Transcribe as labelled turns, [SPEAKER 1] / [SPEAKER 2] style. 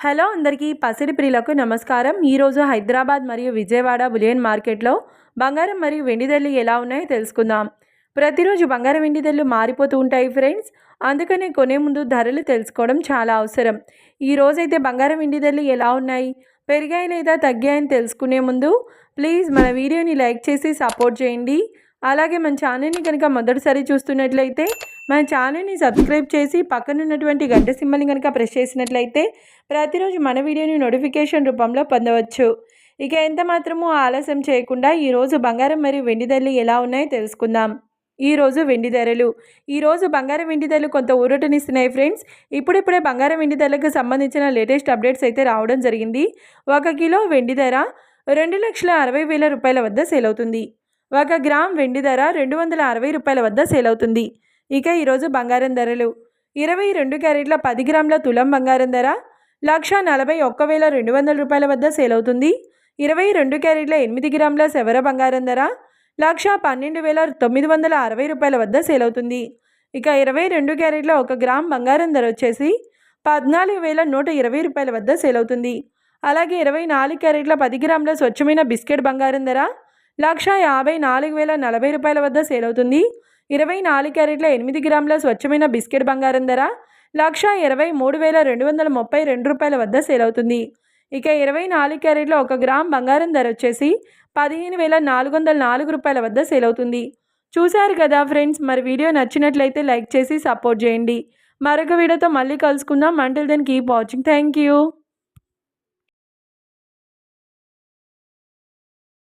[SPEAKER 1] Hello అందరికీ పసిడి ప్రియులకు నమస్కారం. ఈరోజు హైదరాబాద్ మరియు విజయవాడ బులియన్ మార్కెట్లో బంగారం మరియు వెండి ధరలు ఎలా ఉన్నాయో తెలుసుకుందాం. ప్రతిరోజు బంగారం వెండి ధరలు మారిపోతూ ఉంటాయి ఫ్రెండ్స్. అందుకనే కొనే ముందు ధరలు తెలుసుకోవడం చాలా అవసరం. ఈ రోజైతే బంగారం వెండి ధరలు ఎలా ఉన్నాయి, పెరిగాయి లేదా తగ్గాయని తెలుసుకునే ముందు ప్లీజ్ మన వీడియోని లైక్ చేసి సపోర్ట్ చేయండి. అలాగే మన ఛానల్ని కనుక మొదటిసారి చూస్తున్నట్లయితే మన ఛానల్ని సబ్స్క్రైబ్ చేసి పక్కనున్నటువంటి గంట సింబల్ని కనుక ప్రెస్ చేసినట్లయితే ప్రతిరోజు మన వీడియోని నోటిఫికేషన్ రూపంలో పొందవచ్చు. ఇక ఎంత మాత్రమూ ఆలస్యం చేయకుండా ఈరోజు బంగారం మరియు వెండి ధరలు ఎలా ఉన్నాయో తెలుసుకుందాం. ఈరోజు వెండి ధరలు. ఈరోజు బంగారం వెండి ధరలు కొంత ఊరటనిస్తున్నాయి ఫ్రెండ్స్. ఇప్పుడిప్పుడే బంగారం వెండి ధరలకు సంబంధించిన లేటెస్ట్ అప్డేట్స్ అయితే రావడం జరిగింది. 1 కిలో వెండి ధర 2,60,000 రూపాయల వద్ద సేల్ అవుతుంది. 1 గ్రామ్ వెండి ధర 260 రూపాయల వద్ద సేల్ అవుతుంది. ఇక ఈరోజు బంగారం ధరలు 22 క్యారెట్ల 10 గ్రాముల తులం బంగారం ధర 1,41,200 రూపాయల వద్ద సేల్ అవుతుంది. 22 క్యారెట్ల 8 గ్రాముల సెవర బంగారం ధర 1,12,960 రూపాయల వద్ద సేల్ అవుతుంది. ఇక 22 క్యారెట్ల 1 గ్రామ్ బంగారం ధర వచ్చేసి 14,120 రూపాయల వద్ద సేల్ అవుతుంది. అలాగే 24 క్యారెట్ల 10 గ్రాముల స్వచ్ఛమైన బిస్కెట్ బంగారం ధర 1,54,040 రూపాయల వద్ద సేల్ అవుతుంది. 24 క్యారెట్ల 8 గ్రాముల స్వచ్ఛమైన బిస్కెట్ బంగారం ధర 1,23,232 రూపాయల వద్ద సేల్ అవుతుంది. ఇక 24 క్యారెట్ల 1 గ్రామ్ బంగారం ధర వచ్చేసి 15,404 రూపాయల వద్ద సేల్ అవుతుంది. చూశారు కదా ఫ్రెండ్స్, మరి వీడియో నచ్చినట్లయితే లైక్ చేసి సపోర్ట్ చేయండి. మరొక వీడియోతో మళ్ళీ కలుసుకుందాం. Until then keep watching. Thank you.